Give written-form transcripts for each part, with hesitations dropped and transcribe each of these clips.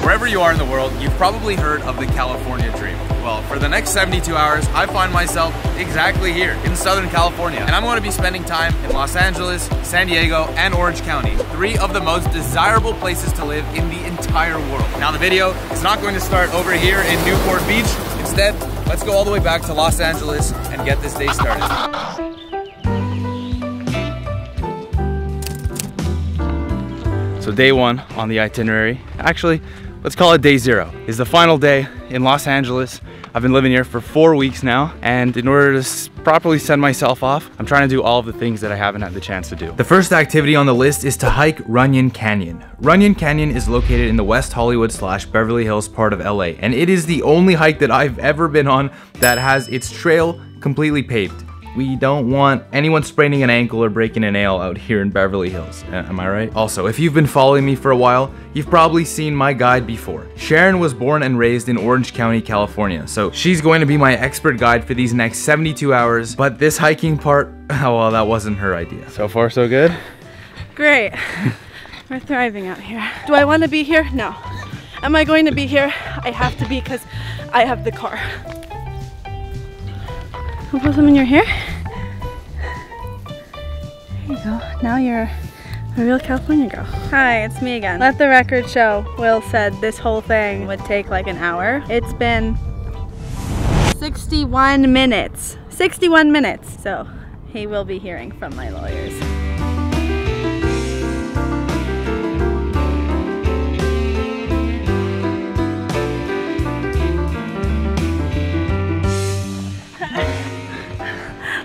Wherever you are in the world, you've probably heard of the California dream. Well, for the next 72 hours, I find myself exactly here in Southern California. And I'm going to be spending time in Los Angeles, San Diego, and Orange County, 3 of the most desirable places to live in the entire world. Now, the video is not going to start over here in Newport Beach. Instead, let's go all the way back to Los Angeles and get this day started. So day 1 on the itinerary, actually, let's call it day 0, is the final day in Los Angeles. I've been living here for 4 weeks now, and in order to properly send myself off, I'm trying to do all of the things that I haven't had the chance to do. The first activity on the list is to hike Runyon Canyon. Runyon Canyon is located in the West Hollywood / Beverly Hills part of LA, and it is the only hike that I've ever been on that has its trail completely paved. We don't want anyone spraining an ankle or breaking a nail out here in Beverly Hills, am I right? Also, if you've been following me for a while, you've probably seen my guide before. Sharon was born and raised in Orange County, California, so she's going to be my expert guide for these next 72 hours, but this hiking part, oh well, that wasn't her idea. So far, so good? Great. We're thriving out here. Do I want to be here? No. Am I going to be here? I have to be because I have the car. I'll put some in your hair. There you go. Now you're a real California girl. Hi, it's me again. Let the record show, Will said this whole thing would take like an hour. It's been 61 minutes. 61 minutes. So he will be hearing from my lawyers.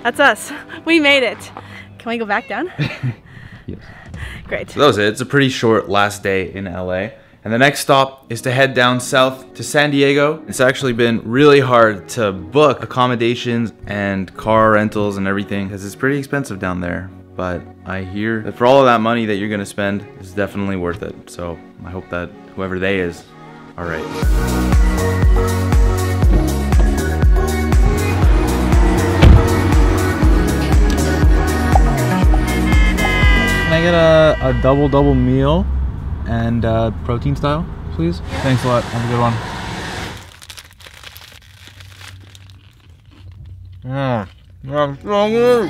That's us. We made it. Can we go back down? Yes. Great. So that was it. It's a pretty short last day in LA. And the next stop is to head down south to San Diego. It's actually been really hard to book accommodations and car rentals and everything because it's pretty expensive down there. But I hear that for all of that money that you're gonna spend, it's definitely worth it. So I hope that whoever they is, all right. Can I get a double meal and protein style, please? Thanks a lot. Have a good one. That's so good.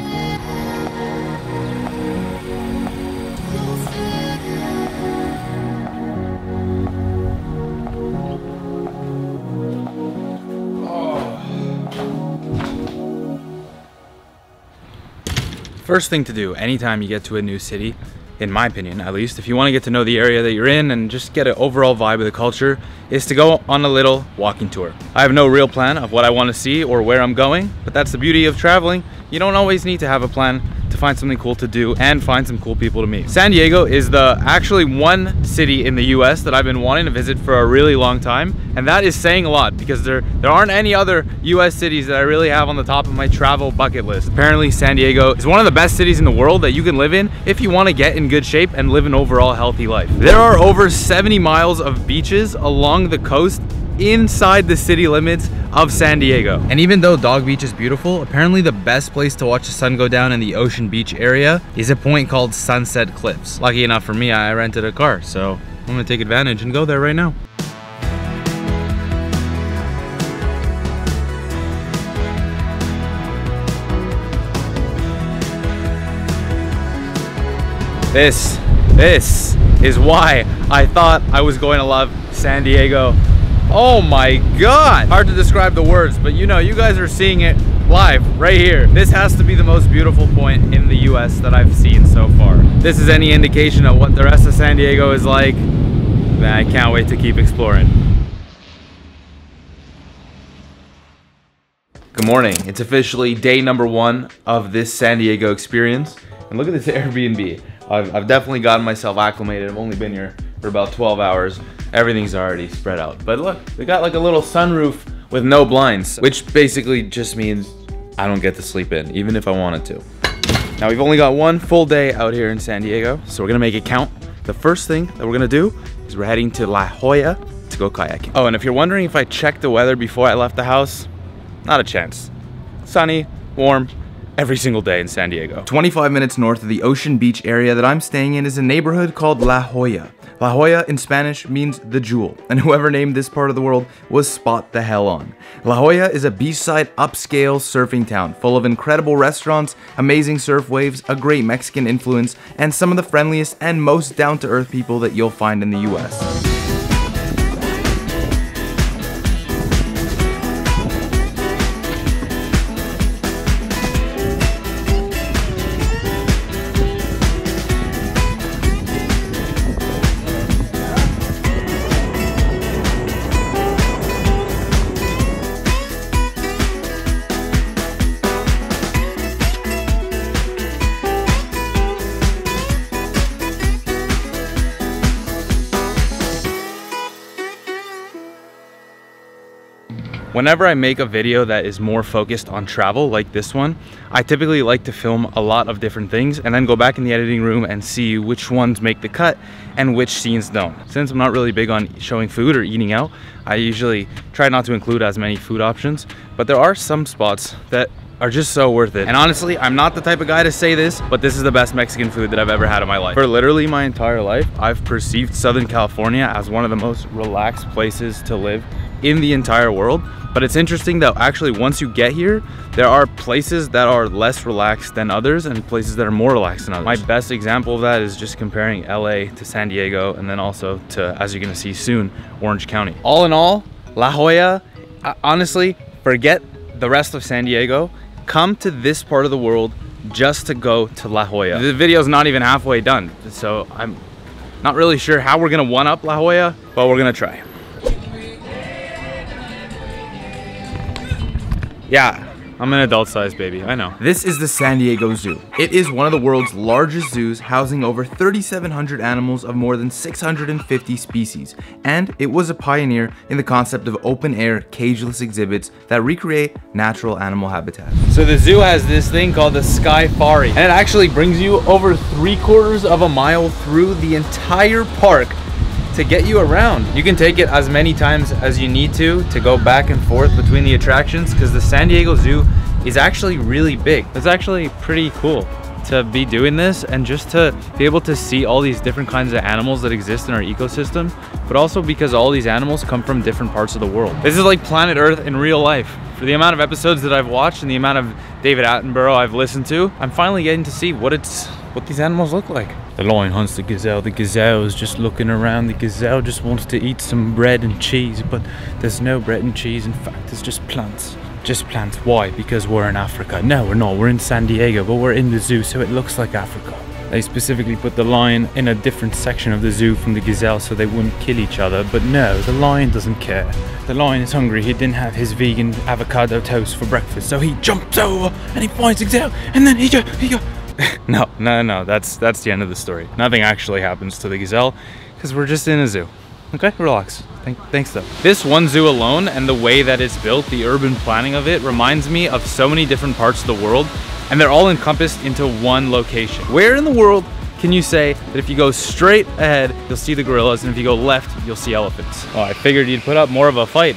First thing to do anytime you get to a new city, in my opinion at least, if you want to get to know the area that you're in and just get an overall vibe of the culture, is to go on a little walking tour. I have no real plan of what I want to see or where I'm going, but that's the beauty of traveling. You don't always need to have a plan to find something cool to do and find some cool people to meet. San Diego is the actually one city in the US that I've been wanting to visit for a really long time, and that is saying a lot because there aren't any other US cities that I really have on the top of my travel bucket list. Apparently San Diego is one of the best cities in the world that you can live in if you want to get in good shape and live an overall healthy life. There are over 70 miles of beaches along the coast inside the city limits of San Diego. And even though Dog Beach is beautiful, apparently the best place to watch the sun go down in the Ocean Beach area is a point called Sunset Cliffs. Lucky enough for me, I rented a car, so I'm gonna take advantage and go there right now. This is why I thought I was going to love San Diego. Oh my God! Hard to describe the words, but you know, you guys are seeing it live right here. This has to be the most beautiful point in the US that I've seen so far. This is any indication of what the rest of San Diego is like. Man, I can't wait to keep exploring. Good morning. It's officially day number 1 of this San Diego experience. And look at this Airbnb. I've definitely gotten myself acclimated. I've only been here for about 12 hours. Everything's already spread out. But look, we got like a little sunroof with no blinds, which basically just means I don't get to sleep in, even if I wanted to. Now we've only got 1 full day out here in San Diego, so we're gonna make it count. The first thing that we're gonna do is we're heading to La Jolla to go kayaking. Oh, and if you're wondering if I checked the weather before I left the house, not a chance. Sunny, warm, every single day in San Diego. 25 minutes north of the Ocean Beach area that I'm staying in is a neighborhood called La Jolla. La Jolla in Spanish means the jewel, and whoever named this part of the world was spot the hell on. La Jolla is a beachside upscale surfing town full of incredible restaurants, amazing surf waves, a great Mexican influence, and some of the friendliest and most down-to-earth people that you'll find in the US. Whenever I make a video that is more focused on travel like this one, I typically like to film a lot of different things and then go back in the editing room and see which ones make the cut and which scenes don't. Since I'm not really big on showing food or eating out, I usually try not to include as many food options, but there are some spots that are just so worth it. And honestly, I'm not the type of guy to say this, but this is the best Mexican food that I've ever had in my life. For literally my entire life, I've perceived Southern California as one of the most relaxed places to live in the entire world. But it's interesting that actually once you get here, there are places that are less relaxed than others and places that are more relaxed than others. My best example of that is just comparing LA to San Diego and then also to, as you're gonna see soon, Orange County. All in all, La Jolla, honestly, forget the rest of San Diego. Come to this part of the world just to go to La Jolla. The video's not even halfway done, so I'm not really sure how we're gonna one-up La Jolla, but we're gonna try. Yeah, I'm an adult sized baby, I know. This is the San Diego Zoo. It is one of the world's largest zoos, housing over 3,700 animals of more than 650 species. And it was a pioneer in the concept of open air, cageless exhibits that recreate natural animal habitat. So the zoo has this thing called the Skyfari, and it actually brings you over 3/4 of a mile through the entire park to get you around. You can take it as many times as you need to go back and forth between the attractions, because the San Diego Zoo is actually really big. It's actually pretty cool to be doing this and just to be able to see all these different kinds of animals that exist in our ecosystem, but also because all these animals come from different parts of the world. This is like Planet Earth in real life. For the amount of episodes that I've watched and the amount of David Attenborough I've listened to, I'm finally getting to see what these animals look like. The lion hunts the gazelle is just looking around, the gazelle just wants to eat some bread and cheese, but there's no bread and cheese, in fact it's just plants. Just plants. Why? Because we're in Africa. No, we're not, we're in San Diego, but we're in the zoo, so it looks like Africa. They specifically put the lion in a different section of the zoo from the gazelle so they wouldn't kill each other, but no, the lion doesn't care. The lion is hungry, he didn't have his vegan avocado toast for breakfast, so he jumps over and he finds the gazelle, and then he goes no, that's the end of the story. Nothing actually happens to the gazelle because we're just in a zoo. Okay, relax. Thanks though. This one zoo alone and the way that it's built, the urban planning of it, reminds me of so many different parts of the world, and they're all encompassed into one location. Where in the world can you say that if you go straight ahead, you'll see the gorillas, and if you go left, you'll see elephants? Oh, I figured you'd put up more of a fight.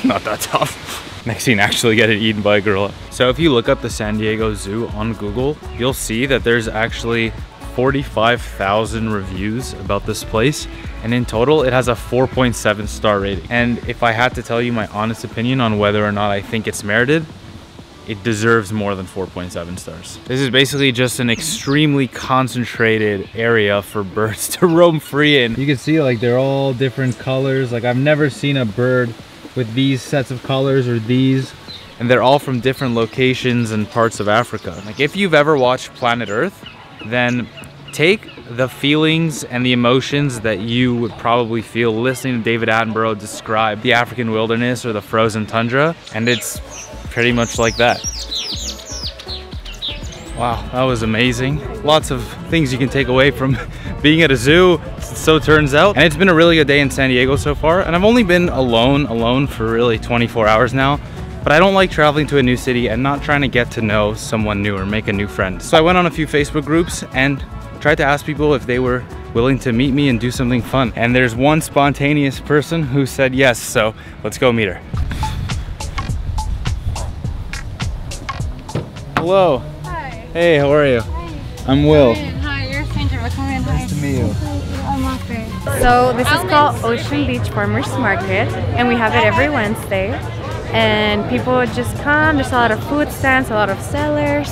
Not that tough. Next scene, actually getting eaten by a gorilla. So if you look up the San Diego Zoo on Google, you'll see that there's actually 45,000 reviews about this place, and in total it has a 4.7 star rating. And if I had to tell you my honest opinion on whether or not I think it's merited, it deserves more than 4.7 stars. This is basically just an extremely concentrated area for birds to roam free in. You can see like they're all different colors. Like I've never seen a bird with these sets of colors or these. And they're all from different locations and parts of Africa. Like if you've ever watched Planet Earth, then take the feelings and the emotions that you would probably feel listening to David Attenborough describe the African wilderness or the frozen tundra, and it's pretty much like that. Wow, that was amazing. Lots of things you can take away from being at a zoo, so it turns out. And it's been a really good day in San Diego so far, and I've only been alone for really 24 hours now. But I don't like traveling to a new city and not trying to get to know someone new or make a new friend. So I went on a few Facebook groups and tried to ask people if they were willing to meet me and do something fun. And there's one spontaneous person who said yes, so let's go meet her. Hello. Hi. Hey, how are you? Hi. I'm Will. Hi, you're a stranger, but come in. Hi. meet you. So this is called Ocean Beach Farmers Market, and we have it every Wednesday. And people just come. There's a lot of food stands, a lot of sellers,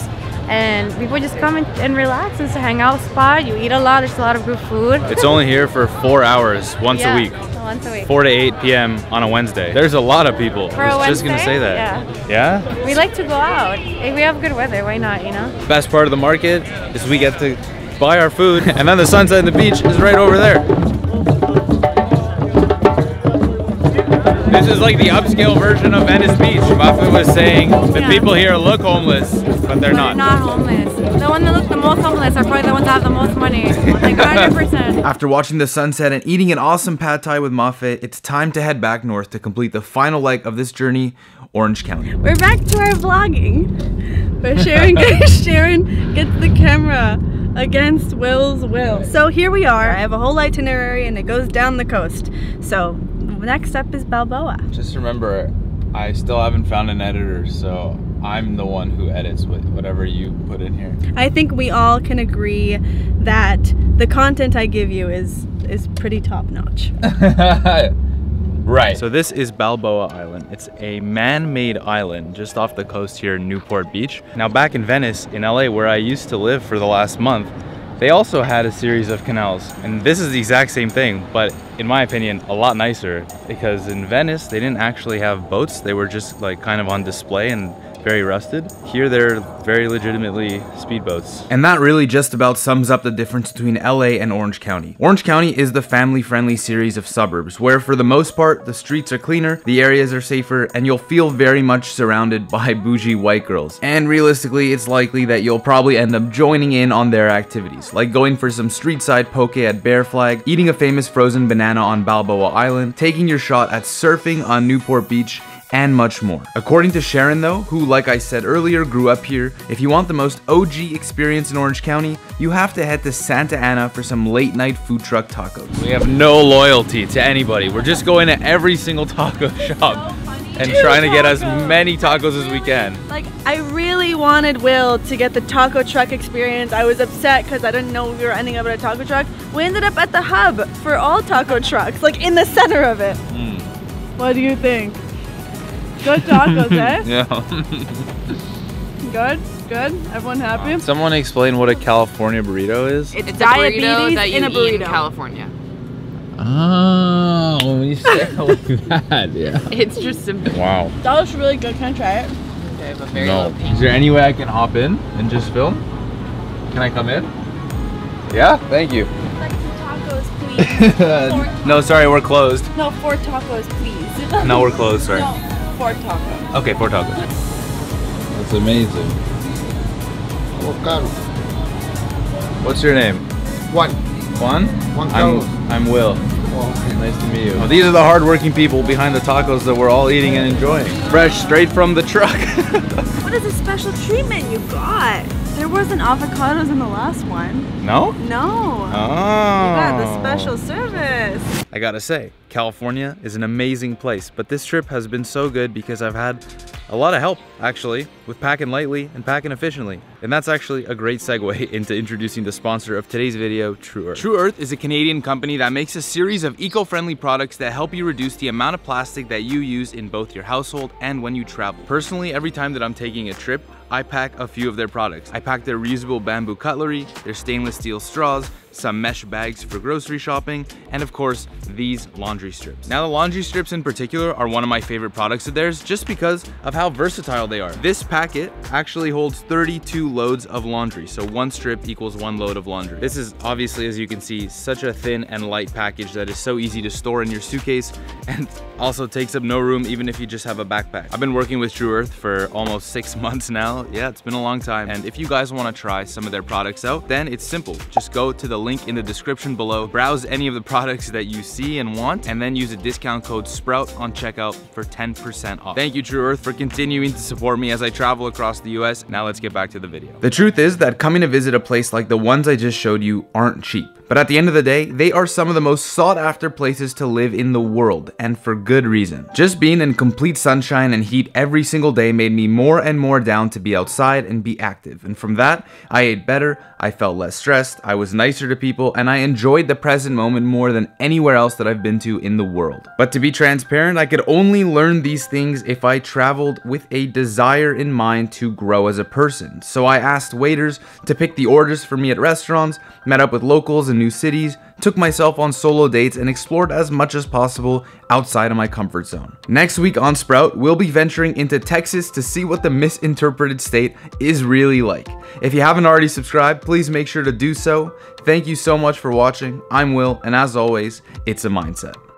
and people just come and relax. It's a hangout spot. You eat a lot. There's a lot of good food. It's only here for 4 hours once a week. Once a week. 4 to 8 p.m. on a Wednesday. There's a lot of people. For I was a just gonna Wednesday? say that. Yeah? We like to go out. If we have good weather, why not, you know? Best part of the market is we get to buy our food, and then the sunset and the beach is right over there. This is like the upscale version of Venice Beach. Buffett was saying the people here look homeless, but they're not. They're not homeless. The ones that look the most homeless are probably the ones that have the most money. Like 100%. After watching the sunset and eating an awesome pad thai with Moffat, it's time to head back north to complete the final leg of this journey, Orange County. We're back to our vlogging. Where Sharon gets the camera against Will's will. So here we are. I have a whole itinerary and it goes down the coast. So next up is Balboa. Just remember, I still haven't found an editor, so I'm the one who edits whatever you put in here. I think we all can agree that the content I give you is pretty top notch. Right. So this is Balboa Island. It's a man-made island just off the coast here in Newport Beach. Now back in Venice, in LA, where I used to live for the last month, they also had a series of canals, and this is the exact same thing, but in my opinion, a lot nicer, because in Venice, they didn't actually have boats. They were just like kind of on display and very rusted. Here, they're very legitimately speedboats. And that really just about sums up the difference between LA and Orange County. Orange County is the family-friendly series of suburbs, where for the most part, the streets are cleaner, the areas are safer, and you'll feel very much surrounded by bougie white girls. And realistically, it's likely that you'll probably end up joining in on their activities, like going for some street-side poke at Bear Flag, eating a famous frozen banana on Balboa Island, taking your shot at surfing on Newport Beach, and much more. According to Sharon though, who like I said earlier grew up here, if you want the most OG experience in Orange County, you have to head to Santa Ana for some late night food truck tacos. We have no loyalty to anybody. We're just going to every single taco shop and trying to get as many tacos as we can. Like, I really wanted Will to get the taco truck experience. I was upset because I didn't know we were ending up at a taco truck. We ended up at the hub for all taco trucks, like in the center of it. What do you think? Good tacos, eh? Yeah. Good? Good? Everyone happy? Someone explain what a California burrito is? It's a diabetes burrito that you in a eat burrito. in California. Oh, when you say it like that, yeah. It's just simple. Wow. That was really good. Can I try it? I have a very No. low pain. Is there any way I can hop in and just film? Can I come in? Yeah? Thank you. Like 2 tacos, please. No, sorry, we're closed. No, 4 tacos, please. No, we're closed, sorry. No, 4 tacos. Okay, 4 tacos. That's amazing. What's your name? Juan. Juan? Carlos. I'm Will. Oh, Nice to meet you. Oh, these are the hardworking people behind the tacos that we're all eating and enjoying. Fresh, straight from the truck. What is the special treatment you got? There wasn't avocados in the last one. No? No. Oh. You got the special service. I gotta say, California is an amazing place, but this trip has been so good because I've had a lot of help, actually, with packing lightly and packing efficiently. And that's actually a great segue into introducing the sponsor of today's video, Tru Earth. Tru Earth is a Canadian company that makes a series of eco-friendly products that help you reduce the amount of plastic that you use in both your household and when you travel. Personally, every time that I'm taking a trip, I pack a few of their products. I pack their reusable bamboo cutlery, their stainless steel straws, some mesh bags for grocery shopping, and of course, these laundry strips. Now, the laundry strips in particular are one of my favorite products of theirs just because of how versatile they are. This packet actually holds 32 loads of laundry, so 1 strip equals 1 load of laundry. This is obviously, as you can see, such a thin and light package that is so easy to store in your suitcase and also takes up no room even if you just have a backpack. I've been working with Tru Earth for almost 6 months now. Yeah, it's been a long time. And if you guys want to try some of their products out, then it's simple. Just go to the link in the description below, browse any of the products that you see and want, and then use a discount code Sprought on checkout for 10% off. Thank you, Tru Earth, for continuing to support me as I travel across the US. Now let's get back to the video. The truth is that coming to visit a place like the ones I just showed you aren't cheap. But at the end of the day, they are some of the most sought after places to live in the world, and for good reason. Just being in complete sunshine and heat every single day made me more and more down to be outside and be active. And from that, I ate better, I felt less stressed, I was nicer to people, and I enjoyed the present moment more than anywhere else that I've been to in the world. But to be transparent, I could only learn these things if I traveled with a desire in mind to grow as a person. So I asked waiters to pick the orders for me at restaurants, met up with locals in new cities, took myself on solo dates, and explored as much as possible outside of my comfort zone. Next week on Sprouht, we'll be venturing into Texas to see what the misinterpreted state is really like. If you haven't already subscribed, please make sure to do so. Thank you so much for watching. I'm Will, and as always, it's a mindset.